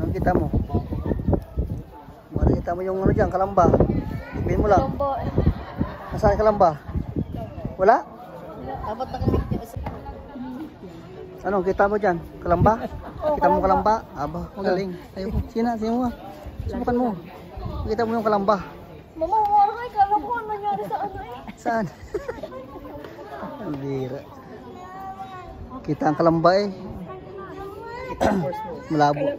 Anong kita mo? Kita mo yung ano dyan, kalamba. Ipin mo lang. Nasaan kalamba? Wala? Dapat nakamit niya. Ano, kita mo dyan? Kalamba? Kita mo kalamba? Aba, magaling. Ayun, sino mo? Subukan mo. Kita mo yung kalamba. Mama, waray, kala ko ano nangyari sa ano eh. Saan? Ang bira. Kita ang kalamba eh.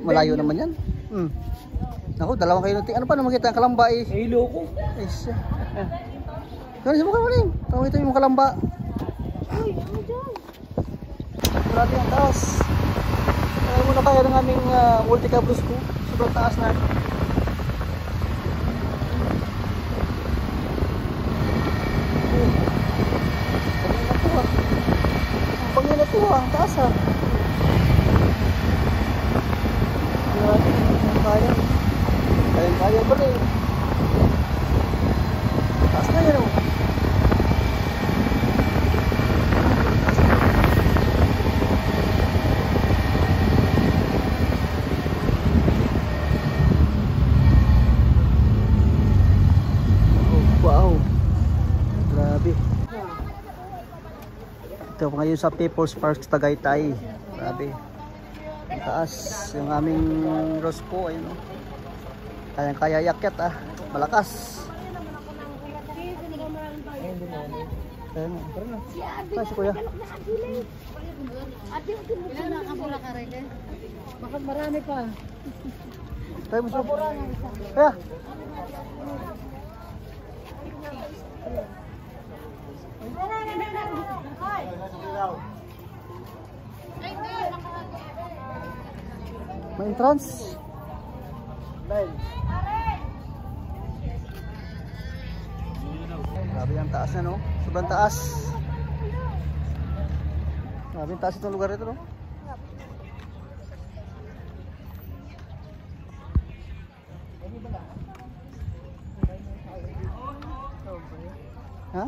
Malayo naman yan. Ako, dalawang kayo natin. Ano pa naman kita ang kalamba eh? Ay, loko. Ay, siya. Ganun, subukan mo rin. Tawag ito yung kalamba. Uy, ano dyan? Grabe ang taas. Kaya muna kaya ng aming multi-cablus ko. Sobrang taas na. Pangin na to ah. Ang taas ah. Grabe. Kaya. Kaya pa rin. Taas na yan oh. Ito ngayon sa People's Park Tagaytay. Grabe. Ang taas yung aming Rosco. Ayun o. Kayang-kaya yakyat ah. Malakas. Ayun o. Tara na. Ay, si kuya. Ilan na kabura ka rin eh? Bakit marami pa? Tayo mo siya. Kaya. May entrance. Grabe ang taas na no. Sobrang taas. Grabe ang taas itong lugar ito no. Ha?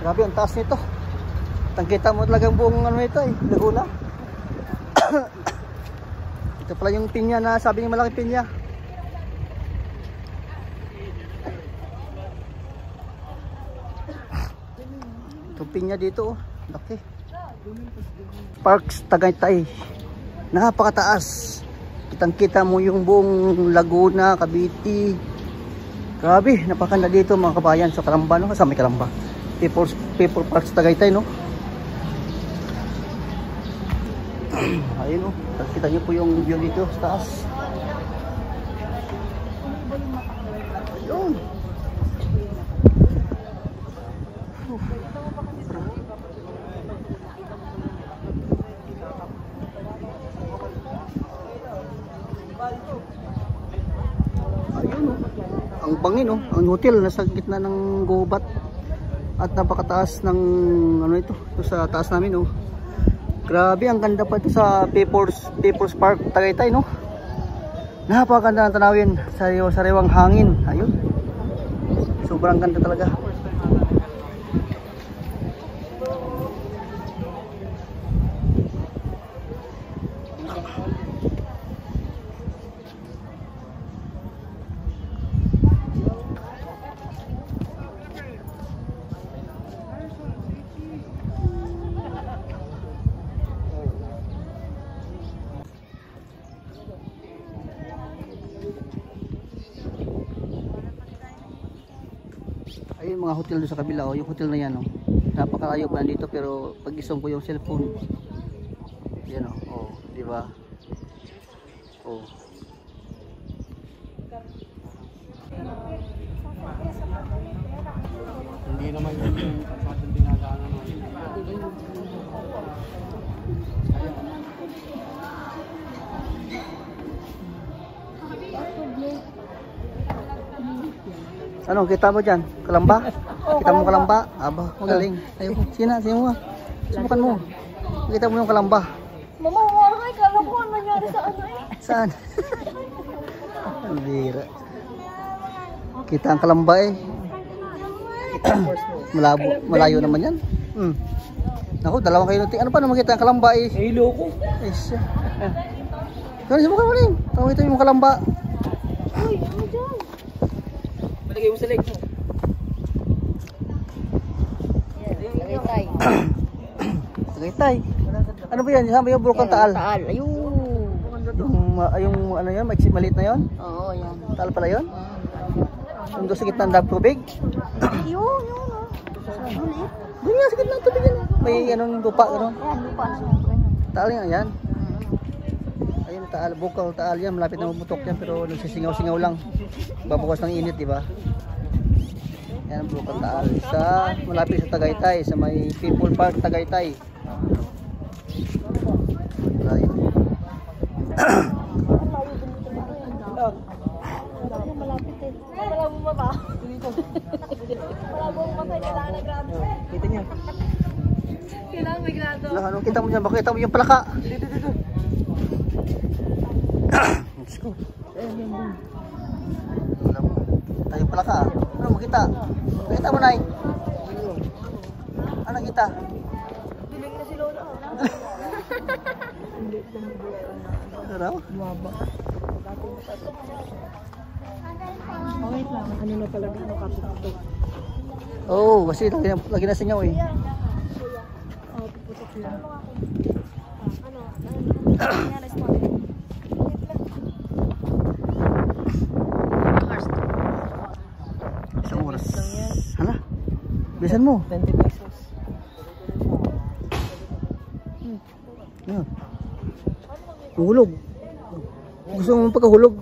Grabe ang taas nito. Tangkita mo talagang buong ano ito eh, Laguna. Ito pala yung pinya na sabi ng malaki pinya. Ito pinya dito oh, laki. Parks Tagaytay. Napakataas. Kitang-kita mo yung buong Laguna, Cavite. Grabe, napakanda dito mga kabayan sa Kalamba no, kasama may Kalamba. People Parks Tagaytay no. Ayun oh, kita niyo po yung view dito sa taas. Ayun. Ayun oh. Ang bangin oh, ang hotel nasa gitna ng gubat. At napakataas ng ano ito sa taas namin oh. Grabe ang ganda pa ito sa People's Park Tagaytay no. Napakaganda ng tanawin, sariwang hangin. Ayun. Sobrang ganda talaga. Ayun mga hotel doon sa kabila, oh. Yung hotel na yan, oh. Napakalayo pa dito pero pag isong ko yung cellphone. Yan, oh. Oh, di ba? Oh. Hindi naman yung pasatong dinadaanan mo. Ano, kita mo dyan? Kalamba? Kita mo kalamba? Aba, magaling. Ayaw, sino mo? Subukan mo. Kita mo yung kalamba. Mama, wala kala ko ano nangyari sa ano eh. Saan? Ang bira. Kita ang kalamba eh. Malayo naman yan. Ako, dalawang kayo natin. Ano pa naman kita ang kalamba eh? Hilo ko. Eh, siya. Gano'n, subukan mo rin. Tawag ito yung kalamba. Uy, ano dyan? Malagay mo sa leg mo. Tagaytay. Tagaytay. Ano ba yan? Saan yung Bulkan Taal? Taal, ayun. Yung ano yan? Maliit na yon? Oo, yan. Taal pala yon? Yung doon sa gitna ng dab tubig? Yun, oh. Doon nga sa gitna ng tubig yan. May anong lupa, gano'n? Ayan, lupa na yan. Taal yan, ayan. Ayun, Taal, Bukal Taal yan. Malapit na mabutok yan pero nagsisingaw-singaw lang. Babukas ng init, di ba? Yan ang Bukal Taal. Malapit sa Tagaytay, sa may People Park Tagaytay. Ayun. Malapit eh. Wala mo mata. Wala mo mata, kailangan na grado. Kita niya. Kailangan may grado. Wala, anong kita mo dyan? Baka kita mo yung palaka. Dito. Let's go. Wala mo. Tayo palaka. Ano makita? Nakita mo, Nay? Ano kita? Diling na si Lola. Ano? Maba. Okay lang. Ano na talaga? Ano kaputok? Oo, kasi lagi na singaw eh. Oo, puputok lang. Isang oras. Hala, bilisan mo. 20 pesos. Yan. Hulog. Gusto mo pagkahulog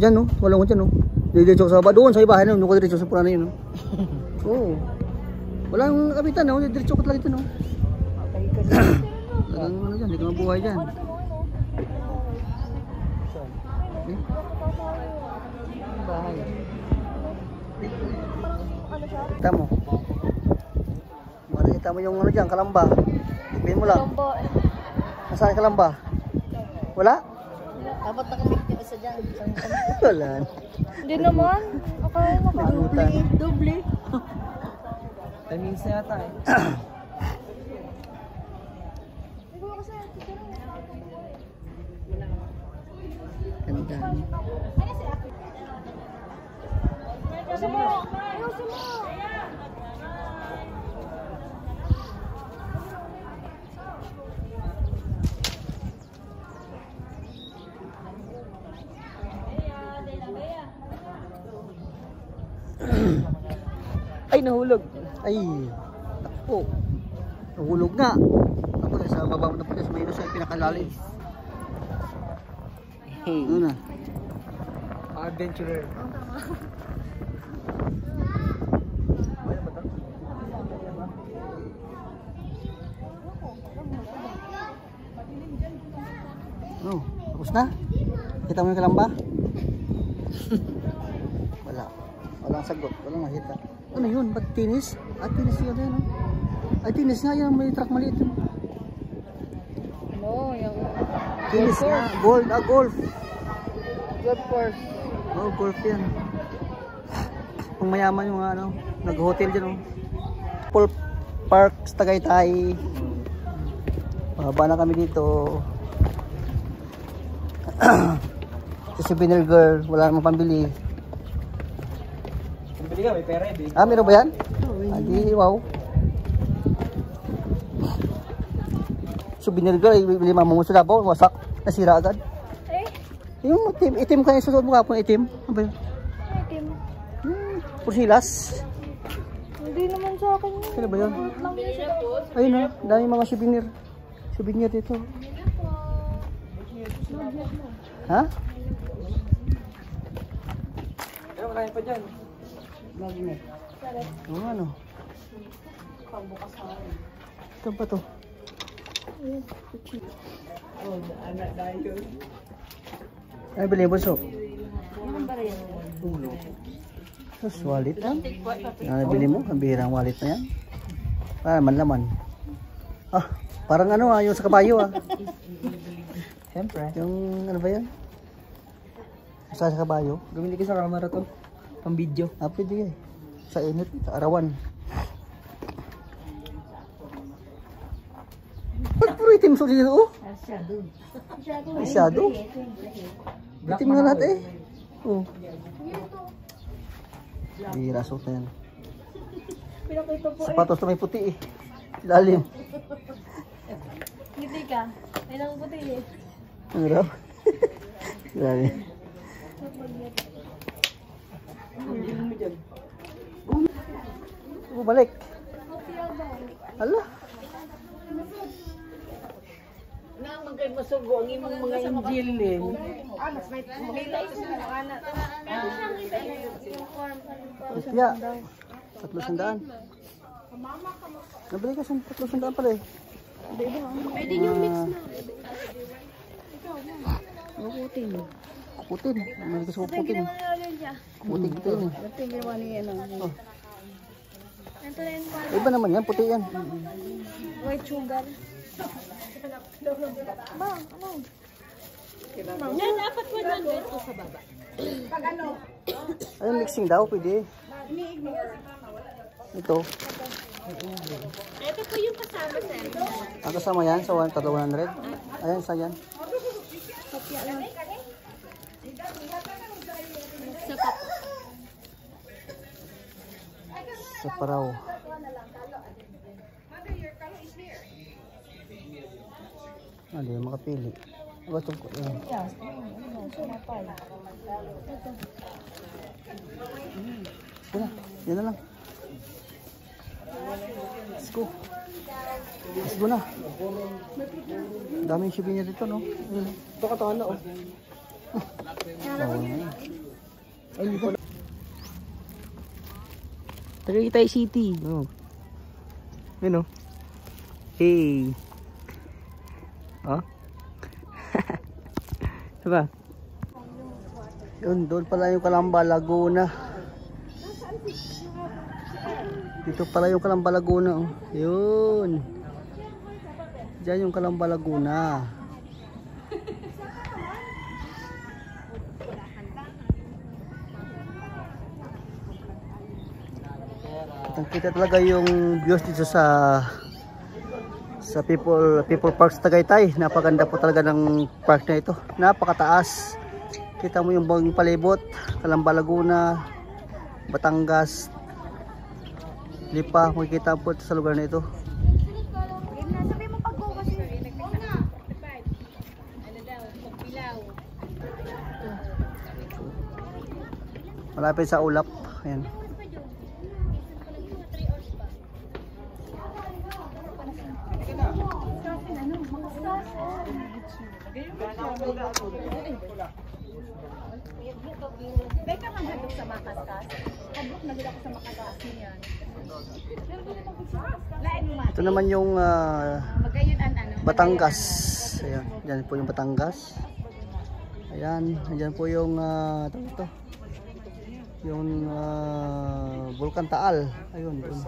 dyan, no? Walang ko dyan, no? Didiretso ko sa baba. Doon sa ibahan, no? Nuko diretso sa pula na yun, no? Oo. Walang kapitan, no? Diretso ko talaga ito, no? Talagang ano dyan, hindi ka mabuhay dyan. Eh? Bahay. Kita mo. Makikita mo yung ano dyan, kalamba. Ipin mo lang. Nasaan yung kalamba? Wala? Dapat nakapit isa dyan. Wala. Hindi naman. Okay, Nagutan. Doble. Timing sa yata eh. Ganda. Ay, nahulog. Ay, ako. Nahulog nga. Ako na sa baba mo na pala sa may sa pinakalalim. Ano na? Adventurer. Oh, tapos na? Kita mo yung kalamba? Wala. Walang sagot. Walang makita. Ano yun? Ba't tinis? Ah, tinis yun yan. Ay, tinis nga yan. May truck maliit yun. Ano, yung Tinis nga. Gold. Ah, golf. golf course. Oh, golf yan. Kung mayaman yung ano, nag-hotel dyan. Oh. People Park sa Tagaytay. Pahaba na kami dito. Si souvenir girl, wala namang pambili. Pambili ka, may pera eh. Ah, meron ba yan? Adi, wow. Souvenir girl, ibili mama mo sa Davao, wasak, nasira agad. Eh? Yung itim kayo susunod mo kapon, itim. Ano ba yun? Itim. Pursilas. Hindi naman sa akin yun. Sino ba yun? Fruit lang yun. Ayun na, dami mga souvenir. Souvenir dito. Ha? Kaya marami pa dyan. Magnet. Oo nga no. Ito pa to. Oh, anak dahil. Ay, bilhin mo so. Anong ba rin? Tulo. Tapos wallet lang. Ano nabili mo? Ang bihirang wallet na yan. Ah, manlaman. Ah, parang ano yung sa kabayo ah. Siyempre. Yung ano ba yan? Sa kabayo. Gumili ka sa camera to. Pang video. Ah, pwede eh. Sa init, sa arawan. Ba't puro itim so dito oh? Ay, shadow. Itim nga natin eh. Oh. Bihira suot na yan. Pinakita po. Sapatos na may puti eh. Lalim. Ngiti ka. Ay, nang puti eh. Ano raw? Lalim. Bumalik. Hala. Na magkay masugo ang imong mga injilin. Kaya, 300. Nabili ka sa 300 pala eh. Pwede yung mix na. Kukutin. Kukutin. Nabili ka sa kukutin. Kukutin kita yun eh. Ito yung ginawa niya yan. Oh. Ito na yung Iba naman yan, puti yan. white sugar. Ba, ano? Yan, dapat 100 to sa baba. Ayun, mixing daw, pwede. Ito. Ito po yung kasama sa Ang kasama yan sa 100. Ayan, sa yan. Kopya lang. Sa paraw. Ah, di makapili. Aba itong yan. Sige na, yan na lang. Let's go. Let's go na. Daming shipping niya dito, no? Ito katawan na oh. Ay, hindi pa. Tagaytay City. Oh. Yun oh. Hey. Oh. Diba? Yun, doon pala yung Calamba, Laguna. Dito pala yung Calamba, Laguna. Oh. Yun. Diyan yung Calamba, Laguna. Kita talaga yung views dito sa People Parks Tagaytay. Napaganda po talaga ng park na ito. Napakataas. Kita mo yung buong palibot, Calamba, Laguna, Batangas, Lipa. Makikita po ito sa lugar na ito. Malapit sa ulap. Ayan. Beka man hadok sa Makaskas. Hadok na gila ko sa Makaskas niyan. Lain mo Ito naman yung magayon ano. Batangas. Ayan, diyan po yung Batangas. Ayan, diyan po yung ito. Yung Bulkan Taal. Ayun, doon.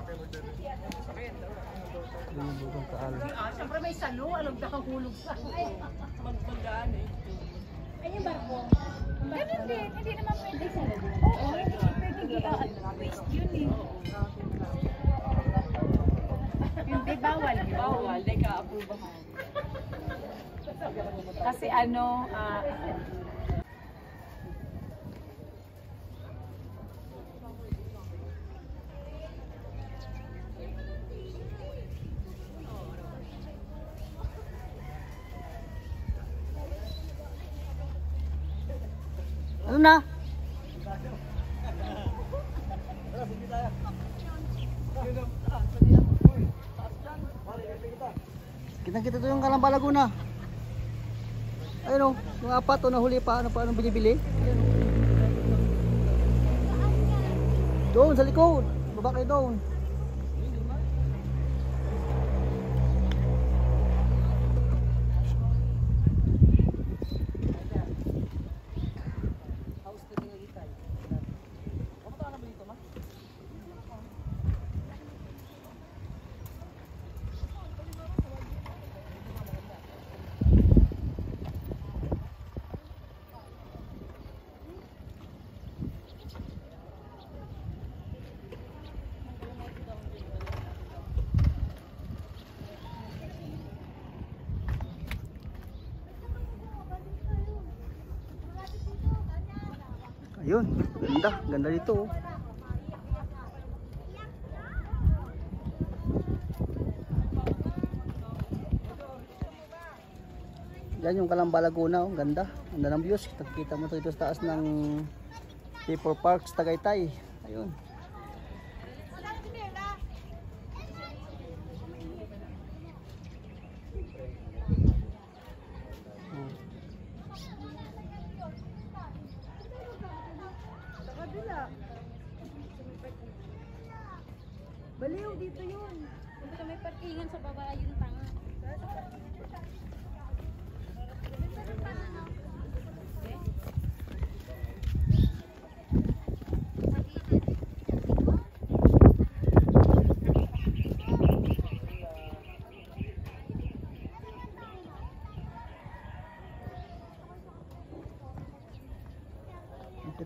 Yung Bulkan Taal. Siyempre may salo, alam na kahulog sa magmagaan eh. Ay yung barko. Ganun din, hindi naman pwede sa. Oo, hindi pwede waste yun eh. Hindi bawal yun. Bawal, di ka aprubahan. Kasi ano, Ano na? Kita-kita to yung Calamba Laguna. Ayun o, yung apat o nahuli pa. Ano pa anong binibili? Ayun, o. Doon sa likod. Baba kayo doon. Ayun, ganda, ganda dito. Oh. Yan yung Calamba Laguna, oh. Ganda, ganda ng views. Kita mo ito sa taas ng People Parks Tagaytay. Ayun. Baliw, dito yun. Dito may parkingan sa baba, yung tanga.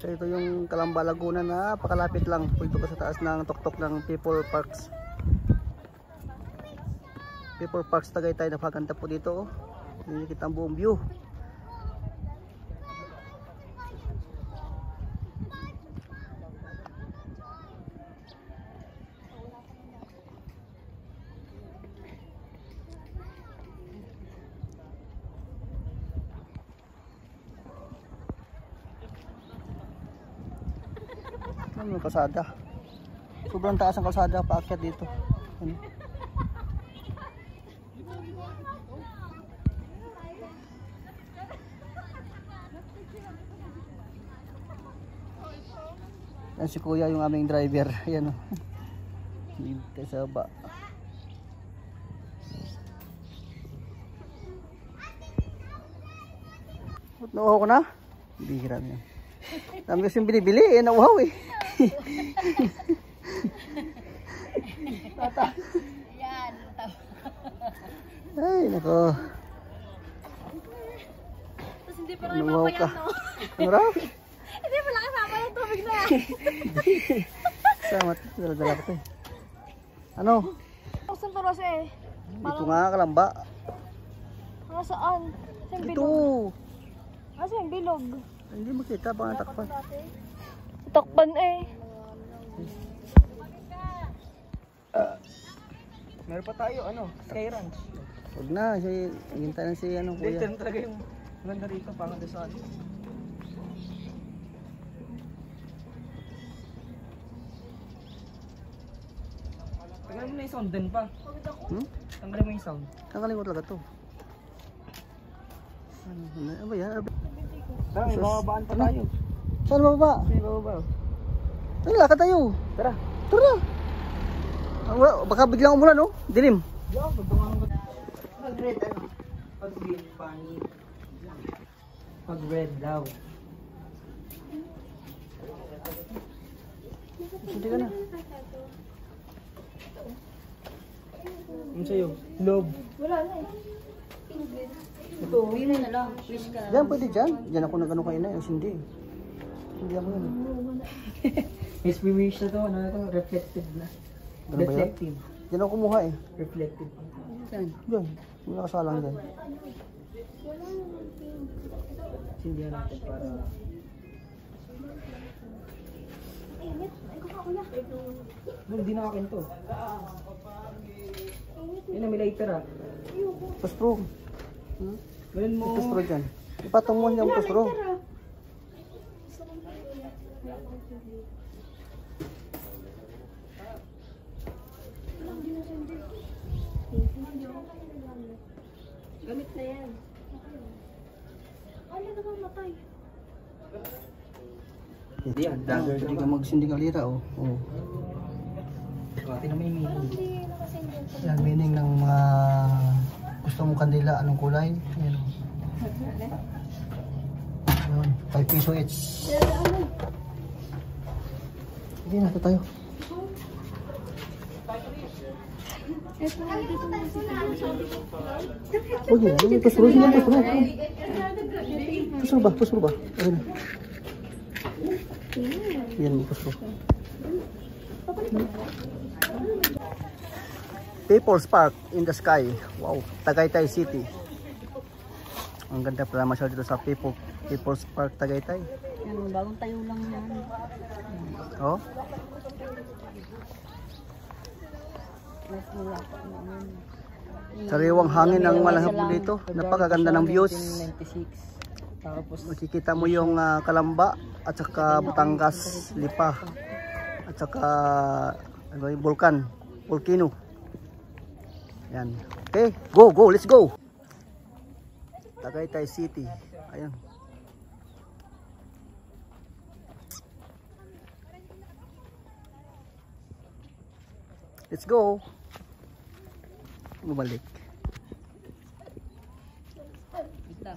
Ito yung Calamba Laguna na pakalapit lang. Punto ka sa taas ng tuktok ng People Parks. People Parks Tagaytay. Napakaganda po dito. Hindi kita ang buong view. Ano yung kalsada? Sobrang taas ang kalsada paakyat dito. Ano? Yan si Kuya yung aming driver. Ayan o. Dito sa baba. Nauhaw ko na? Bihira na yan. Dami kasi yung binibili eh. Nauhaw eh. Tata. Yan. Ay nako. Tapos hindi pa lang Nauhaw ka. no? Ano raw? Hindi pa lang kasama yung tubig na yan. Salamat. Dala-dala ko to eh. Ano? Saan pa kasi eh? Ito nga Calamba. Saan? Saan Ito. Kasi yung bilog. Hindi makita baka natakpan. Takpan eh. Meron pa tayo, ano, Sky Ranch. Huwag na. Hintay na si ano Kuya. Dito talaga yung ganda rito, pang Desan. Tanggalin mo na yung sound din pa. Hmm? Tanggalin mo yung sound. Kakaling ko talaga to. Ano ba yan? Tara, may Sus. bababaan pa Ano? tayo. Saan baba? May bababa. Ay, lakad tayo. Tara. Tara. Baka biglang umulan, no? Dilim. Yo, pagdungan ko. Pag red, ano? Pag green, pani. Pag red daw. Hindi ka na. Ano sa'yo? Love. Ito, uwi mo na lang. Wish ka Diyan, pwede dyan. Diyan ako nag-ano kayo na. Hindi. Hindi ako yun. Yes, we wish na to. Ano na to? Reflective na. Ganun ba yun? Reflective. Diyan ako kumuha eh. Reflective. Diyan. Diyan. May nakasalang dyan. Sindihan natin para... Hindi na akin to. Yun na, may lighter ah. Puspro. Ganun mo. Puspro dyan. Ipatong mo niya ang puspro. Gamit na yan. Wala namang matay. Hindi ka magsinding alira, oh. Oh. Pati na may mini. Hindi nakasindol ko. Yan, meaning ng mga gusto mong kandila, anong kulay? Ayan, oh. Ayan, 5 piso each. Hindi na, ito tayo. Ito, dito na Oh, yun, yun, pasuro, yun, pasuro. Pasuro ba, pasuro ba? Ayan. Yan, pasuro. People's Park in the sky. Wow, Tagaytay City. Ang ganda pala masyado dito sa People's Park Tagaytay. Yan, bagong tayo lang yan. Oh, Mas wala pa naman. sariwang hangin ang malahap dito. Napakaganda ng views. 1996. Tapos Makikita mo yung Kalamba at saka Batangas, Lipa. At saka ano yung volcano. Yan. Okay, go, let's go. Tagaytay City. Ayun. Let's go. Bumalik. Ito.